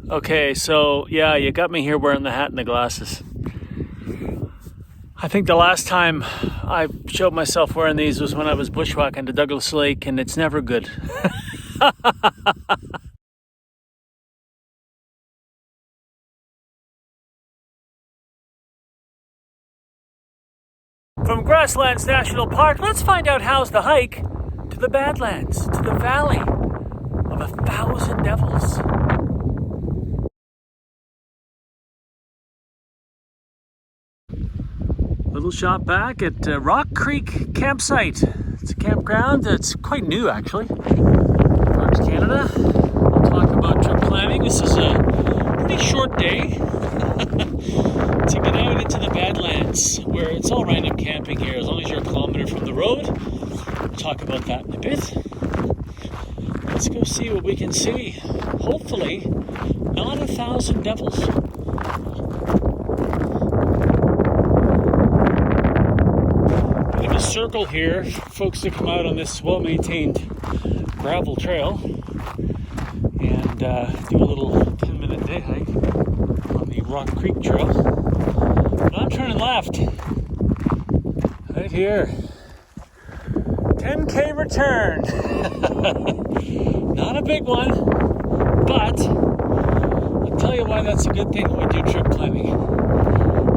Okay, so yeah, you got me here wearing the hat and the glasses. I think the last time I showed myself wearing these was when I was bushwhacking to Douglas Lake, and it's never good. From Grasslands National Park, let's find out how's the hike to the Badlands, to the Valley of 1,000 Devils. Little shop back at Rock Creek Campsite. It's a campground that's quite new, actually. Parks Canada. We'll talk about trip planning. This is a pretty short day to get out into the Badlands, where it's all random camping here, as long as you're a kilometer from the road. We'll talk about that in a bit. Let's go see what we can see. Hopefully, not 1,000 devils. Circle here, folks that come out on this well-maintained gravel trail and do a little 10-minute day hike on the Rock Creek Trail. But I'm turning left, right here. 10K return. Not a big one, but I'll tell you why that's a good thing when we do trip planning.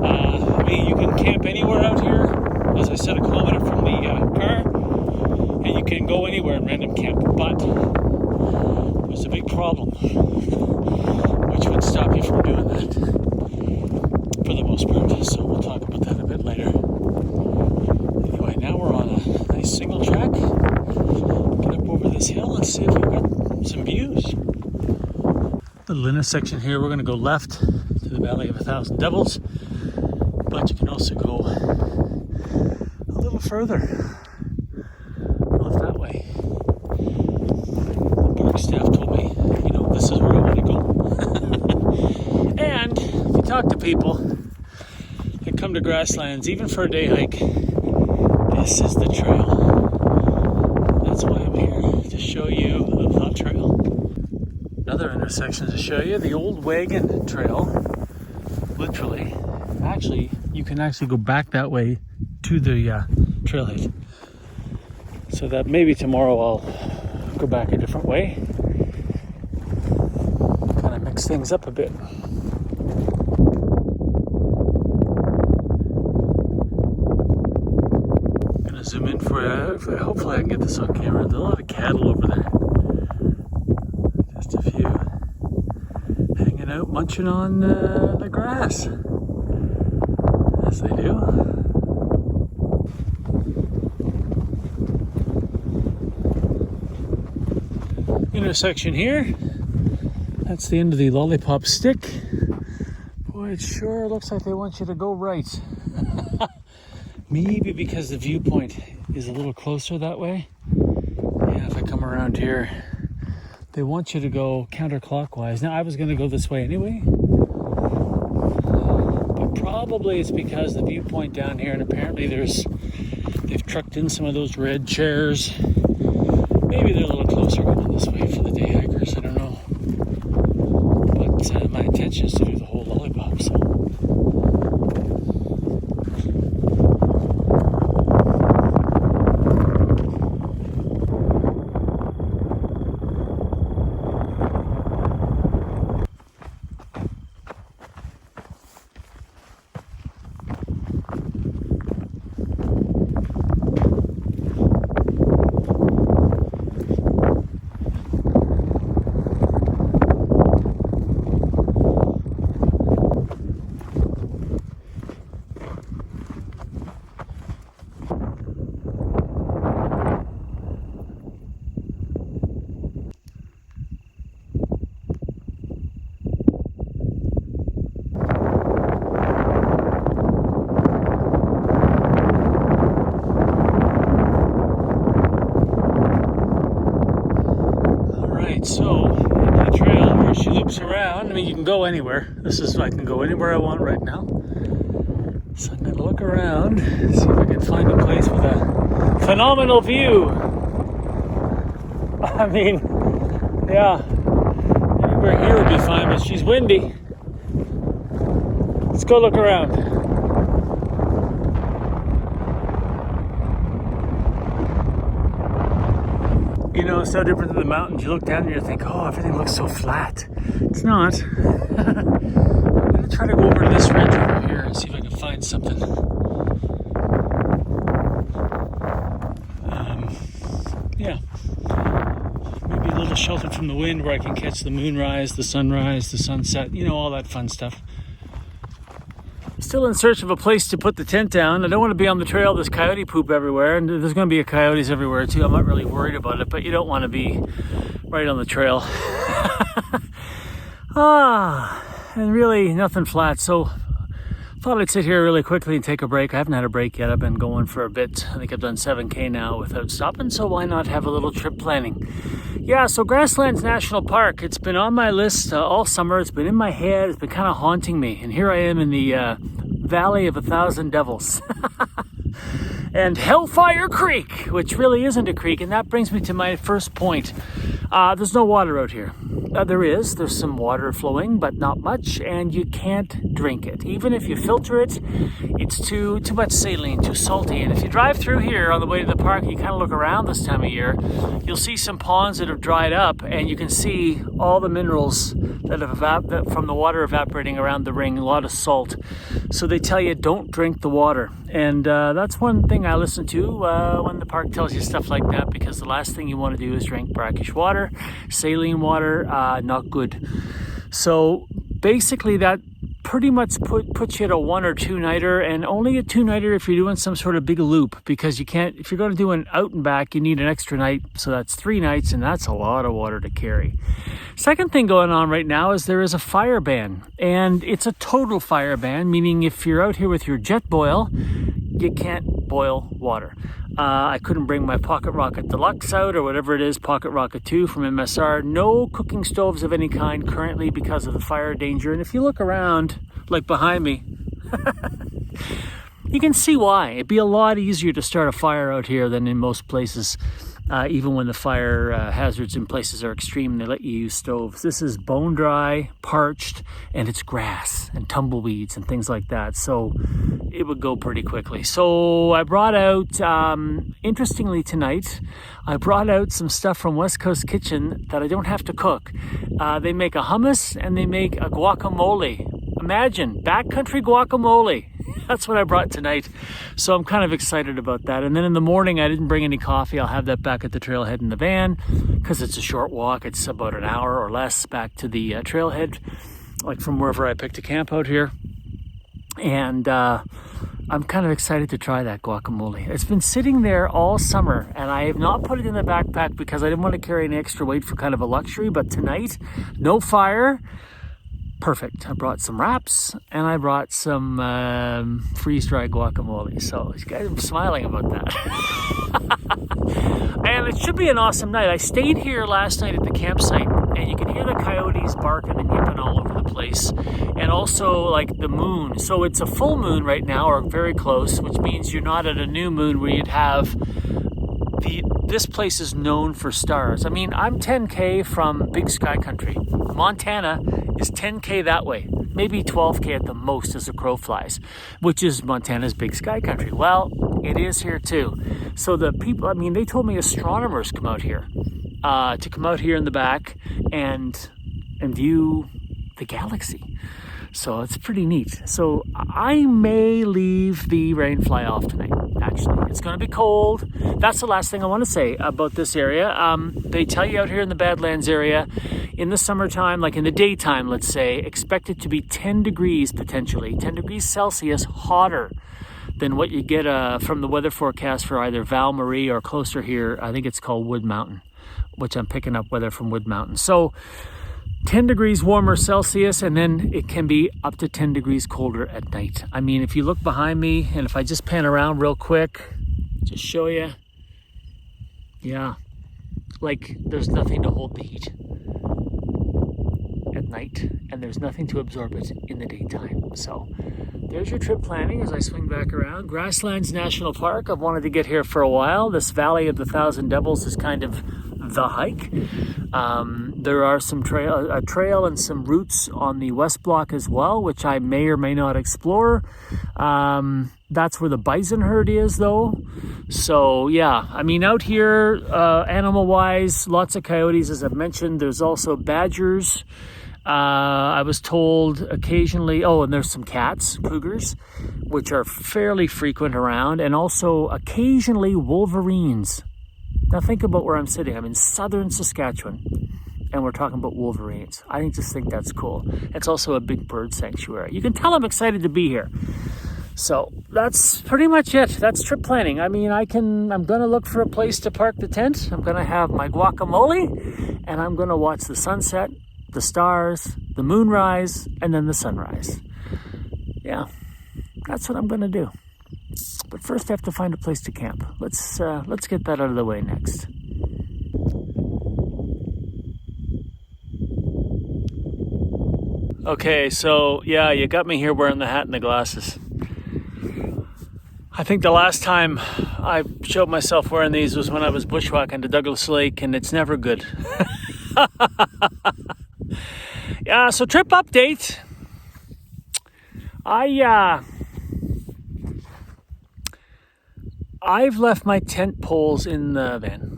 I mean, you can camp anywhere out here. As I said, a kilometer from the car, and you can go anywhere in random camp, but there's a big problem, which would stop you from doing that, for the most part, so we'll talk about that a bit later. Anyway, now we're on a nice single track. Get up over this hill and see if we've got some views. Little intersection here, we're going to go left to the Valley of 1,000 Devils, but you can also go a little further off that way. The park staff told me, this is where I want to go. And if you talk to people that come to Grasslands, even for a day hike, this is the trail. That's why I'm here, to show you that trail. Another intersection to show you, the old wagon trail. Literally, you can actually go back that way to the trailhead. So that maybe tomorrow I'll go back a different way. Kind of mix things up a bit. I'm gonna zoom in for hopefully I can get this on camera. There's a lot of cattle over there. Just a few hanging out, munching on the grass. As they do. Intersection here. That's the end of the lollipop stick. Boy, it sure looks like they want you to go right. Maybe because the viewpoint is a little closer that way. Yeah, if I come around here, they want you to go counterclockwise. Now, I was going to go this way anyway. Probably it's because the viewpoint down here, and apparently they've trucked in some of those red chairs. Maybe they're a little closer going this way for the day hikers, I don't know. But my intention is to do the whole lollipop, so. Around. I mean, you can go anywhere. I can go anywhere I want right now. So I'm going to look around, see if I can find a place with a phenomenal view. I mean, yeah, anywhere anywhere here would be fine, but she's windy. Let's go look around. You know, it's so different than the mountains. You look down and you think, oh, everything looks so flat. It's not. I'm going to try to go over to this ridge over here and see if I can find something. Yeah. Maybe a little shelter from the wind where I can catch the moonrise, the sunrise, the sunset, you know, all that fun stuff. Still in search of a place to put the tent down. I don't want to be on the trail. There's coyote poop everywhere, and there's going to be coyotes everywhere too. I'm not really worried about it, but you don't want to be right on the trail. And really nothing flat. So thought I'd sit here really quickly and take a break. I haven't had a break yet. I've been going for a bit. I think I've done 7K now without stopping, so why not have a little trip planning? Yeah, so Grasslands National Park, it's been on my list all summer. It's been in my head. It's been kind of haunting me. And here I am in the Valley of 1,000 Devils. And Hellfire Creek, which really isn't a creek. And that brings me to my first point. There's no water out here. There's some water flowing, but not much, and you can't drink it. Even if you filter it, it's too much saline, too salty. And if you drive through here on the way to the park, you kind of look around this time of year, you'll see some ponds that have dried up, and you can see all the minerals that have from the water evaporating around the ring, a lot of salt. So they tell you don't drink the water. And that's one thing I listen to when the park tells you stuff like that, because the last thing you want to do is drink brackish water, saline water, not good. So basically that pretty much puts you at a 1 or 2 nighter, and only a 2 nighter if you're doing some sort of big loop, because you can't, if you're going to do an out and back, you need an extra night. So that's 3 nights, and that's a lot of water to carry. Second thing going on right now is there is a fire ban, and it's a total fire ban, meaning if you're out here with your jet boil, you can't boil water. I couldn't bring my Pocket Rocket Deluxe out, or whatever it is, Pocket Rocket 2 from MSR. No cooking stoves of any kind currently because of the fire danger. And if you look around, like behind me, you can see why. It'd be a lot easier to start a fire out here than in most places. Even when the fire hazards in places are extreme, they let you use stoves. This is bone dry, parched, and it's grass and tumbleweeds and things like that. So it would go pretty quickly. So I brought out, interestingly tonight, I brought out some stuff from West Coast Kitchen that I don't have to cook. They make a hummus and they make a guacamole. Imagine, backcountry guacamole. That's what I brought tonight. So I'm kind of excited about that. And then in the morning, I didn't bring any coffee. I'll have that back at the trailhead in the van because it's a short walk. It's about an hour or less back to the trailhead, like from wherever I picked a camp out here. And I'm kind of excited to try that guacamole. It's been sitting there all summer, and I have not put it in the backpack because I didn't want to carry any extra weight for kind of a luxury. But tonight, no fire. Perfect. I brought some wraps and I brought some freeze-dried guacamole. So you guys are smiling about that. And it should be an awesome night. I stayed here last night at the campsite, and you can hear the coyotes barking and yipping all over the place. And also like the moon. So it's a full moon right now, or very close, which means you're not at a new moon where you'd have this place is known for stars. I mean, I'm 10K from Big Sky Country. Montana is 10K that way, maybe 12K at the most as a crow flies, which is Montana's Big Sky Country. Well, it is here too. So the people, I mean, they told me astronomers come out here, to come out here in the back and view the galaxy. So it's pretty neat. So I may leave the rain fly off tonight, actually. It's going to be cold. That's the last thing I want to say about this area. They tell you out here in the Badlands area, in the summertime, like in the daytime, let's say, expect it to be 10 degrees potentially, 10 degrees Celsius hotter than what you get from the weather forecast for either Val Marie or closer here. I think it's called Wood Mountain, which I'm picking up weather from Wood Mountain. So 10 degrees warmer Celsius, and then it can be up to 10 degrees colder at night. I mean, if you look behind me, and if I just pan around real quick, just show you, yeah, like there's nothing to hold the heat at night, and there's nothing to absorb it in the daytime. So there's your trip planning as I swing back around. Grasslands National Park, I've wanted to get here for a while. This Valley of the 1,000 Devils is kind of the hike. There are some a trail and some routes on the west block as well, which I may or may not explore. That's where the bison herd is, though. So yeah, I mean, out here, animal-wise, lots of coyotes, as I've mentioned. There's also badgers. I was told occasionally, oh, and there's some cats, cougars, which are fairly frequent around, and also occasionally wolverines. Now think about where I'm sitting. I'm in southern Saskatchewan, and we're talking about wolverines. I just think that's cool. It's also a big bird sanctuary. You can tell I'm excited to be here. So that's pretty much it. That's trip planning. I mean, I'm going to look for a place to park the tent. I'm going to have my guacamole, and I'm going to watch the sunset, the stars, the moonrise, and then the sunrise. Yeah, that's what I'm going to do. But first I have to find a place to camp. Let's get that out of the way next. Okay, so yeah, you got me here wearing the hat and the glasses. I think the last time I showed myself wearing these was when I was bushwhacking to Douglas Lake, and it's never good. Yeah, so trip update. I've left my tent poles in the van.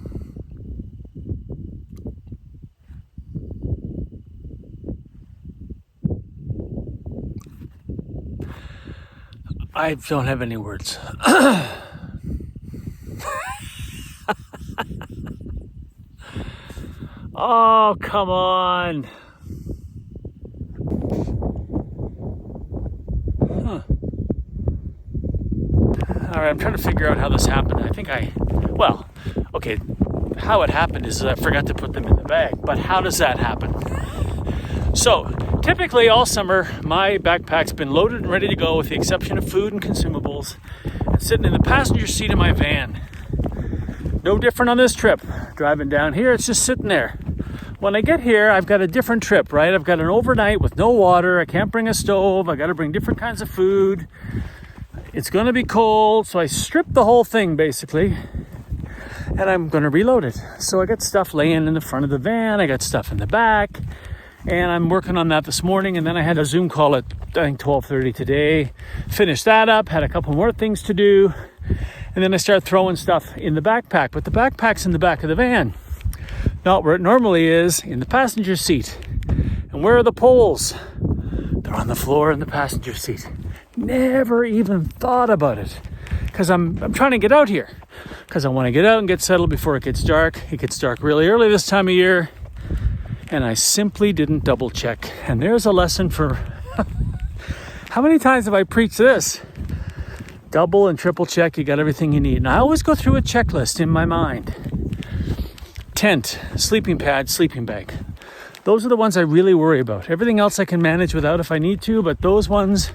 I don't have any words. Oh, come on. Huh. All right, I'm trying to figure out how this happened. Okay, how it happened is I forgot to put them in the bag, but how does that happen? So, typically all summer, my backpack's been loaded and ready to go with the exception of food and consumables, and sitting in the passenger seat of my van. No different on this trip. Driving down here, it's just sitting there. When I get here, I've got a different trip, right? I've got an overnight with no water. I can't bring a stove. I got to bring different kinds of food. It's going to be cold, so I stripped the whole thing, basically, and I'm going to reload it. So I got stuff laying in the front of the van. I got stuff in the back, and I'm working on that this morning, and then I had a Zoom call at, I think, 12:30 today. Finished that up, had a couple more things to do, and then I start throwing stuff in the backpack. But the backpack's in the back of the van, not where it normally is, in the passenger seat. And where are the poles? They're on the floor in the passenger seat. Never even thought about it, because I'm trying to get out here, because I want to get out and get settled before it gets dark. It gets dark really early this time of year, and I simply didn't double check. And there's a lesson for how many times have I preached this? Double and triple check. You got everything you need. And I always go through a checklist in my mind. Tent, sleeping pad, sleeping bag. Those are the ones I really worry about. Everything else I can manage without if I need to, but those ones,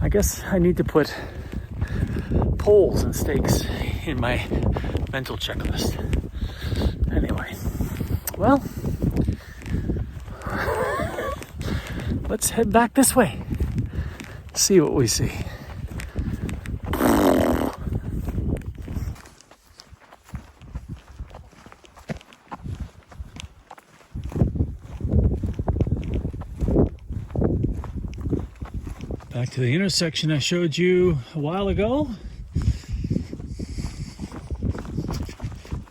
I guess I need to put poles and stakes in my mental checklist. Anyway, well, let's head back this way. See what we see. Back to the intersection I showed you a while ago.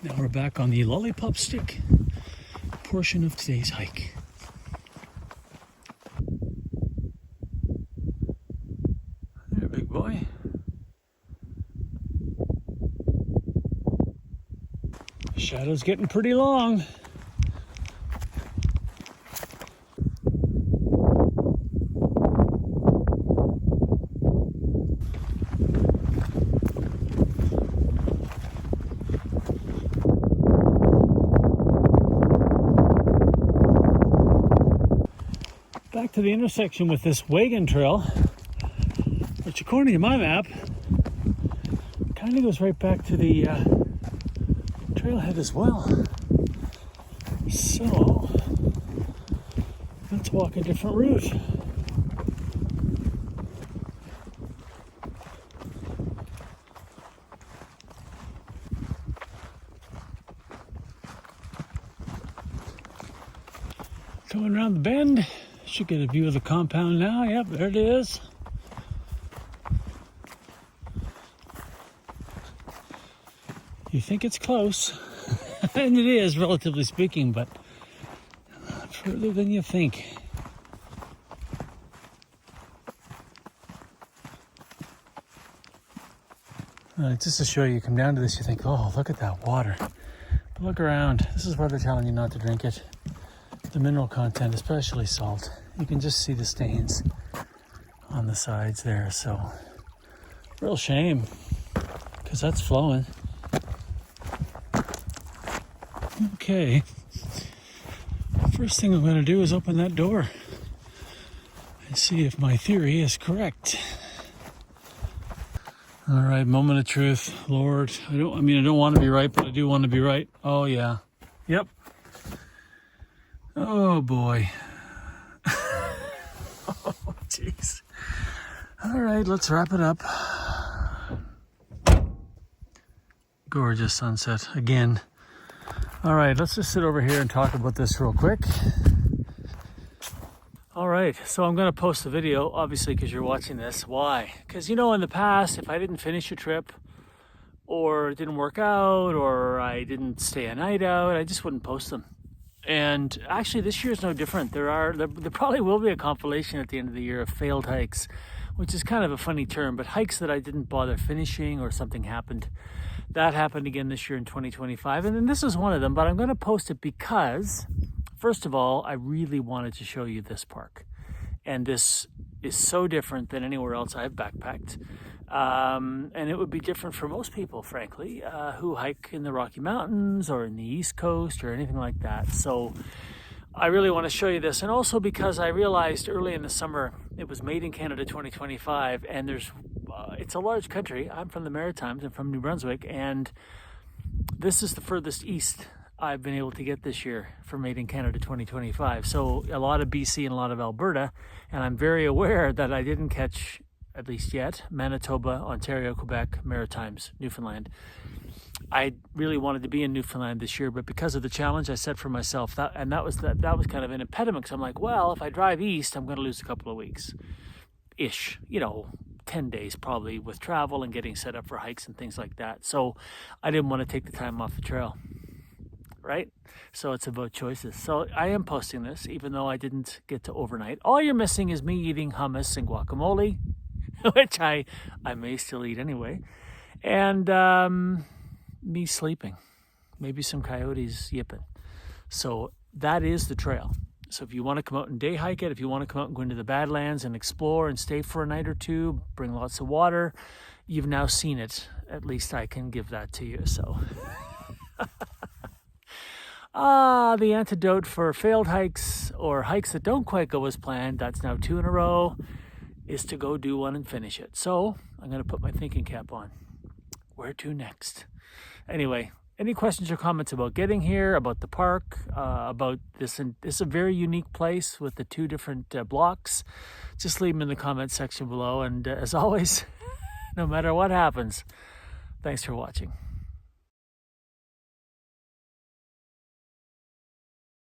Now we're back on the lollipop stick portion of today's hike. There, big boy. The shadow's getting pretty long. Back to the intersection with this wagon trail, which according to my map kind of goes right back to the trailhead as well. So let's walk a different route. around the bend. Should get a view of the compound now. Yep, there it is. You think it's close, and it is, relatively speaking, but further than you think. Just to show you, come down to this, you think, oh, look at that water. But look around. This is where they're telling you not to drink it. The mineral content, especially salt. You can just see the stains on the sides there. So, real shame, because that's flowing. Okay. First thing I'm going to do is open that door and see if my theory is correct. All right, moment of truth. Lord, I don't want to be right, but I do want to be right. Oh, yeah. Yep. Oh, boy. Oh, jeez. All right, let's wrap it up. Gorgeous sunset again. All right, let's just sit over here and talk about this real quick. All right, so I'm going to post the video, obviously, because you're watching this. Why? Because, in the past, if I didn't finish a trip, or it didn't work out, or I didn't stay a night out, I just wouldn't post them. And actually, this year is no different. There probably will be a compilation at the end of the year of failed hikes, which is kind of a funny term, but hikes that I didn't bother finishing or something happened. That happened again this year in 2025, and then this is one of them, but I'm going to post it because, first of all, I really wanted to show you this park. And this is so different than anywhere else I've backpacked. And it would be different for most people, frankly, who hike in the Rocky Mountains or in the East Coast or anything like that. So I really want to show you this. And also because I realized early in the summer, it was Made in Canada 2025, and it's a large country. I'm from the Maritimes. I'm from New Brunswick, and this is the furthest east I've been able to get this year for Made in Canada 2025. So a lot of BC and a lot of Alberta, and I'm very aware that I didn't catch, at least yet, Manitoba, Ontario, Quebec, Maritimes, Newfoundland. I really wanted to be in Newfoundland this year, but because of the challenge I set for myself, that was kind of an impediment, because I'm like, well, if I drive east, I'm going to lose a couple of weeks-ish, 10 days probably with travel and getting set up for hikes and things like that. So I didn't want to take the time off the trail. Right? So it's about choices. So I am posting this, even though I didn't get to overnight. All you're missing is me eating hummus and guacamole, which I may still eat anyway, and me sleeping, maybe some coyotes yipping. So that is the trail. So if you want to come out and day hike it, if you want to come out and go into the Badlands and explore and stay for a night or two, bring lots of water, you've now seen it. At least I can give that to you. So the antidote for failed hikes or hikes that don't quite go as planned, that's now 2 in a row, is to go do one and finish it. So I'm going to put my thinking cap on. Where to next? Anyway, any questions or comments about getting here, about the park, about this? And this is a very unique place with the 2 different blocks. Just leave them in the comments section below. And as always, no matter what happens, thanks for watching.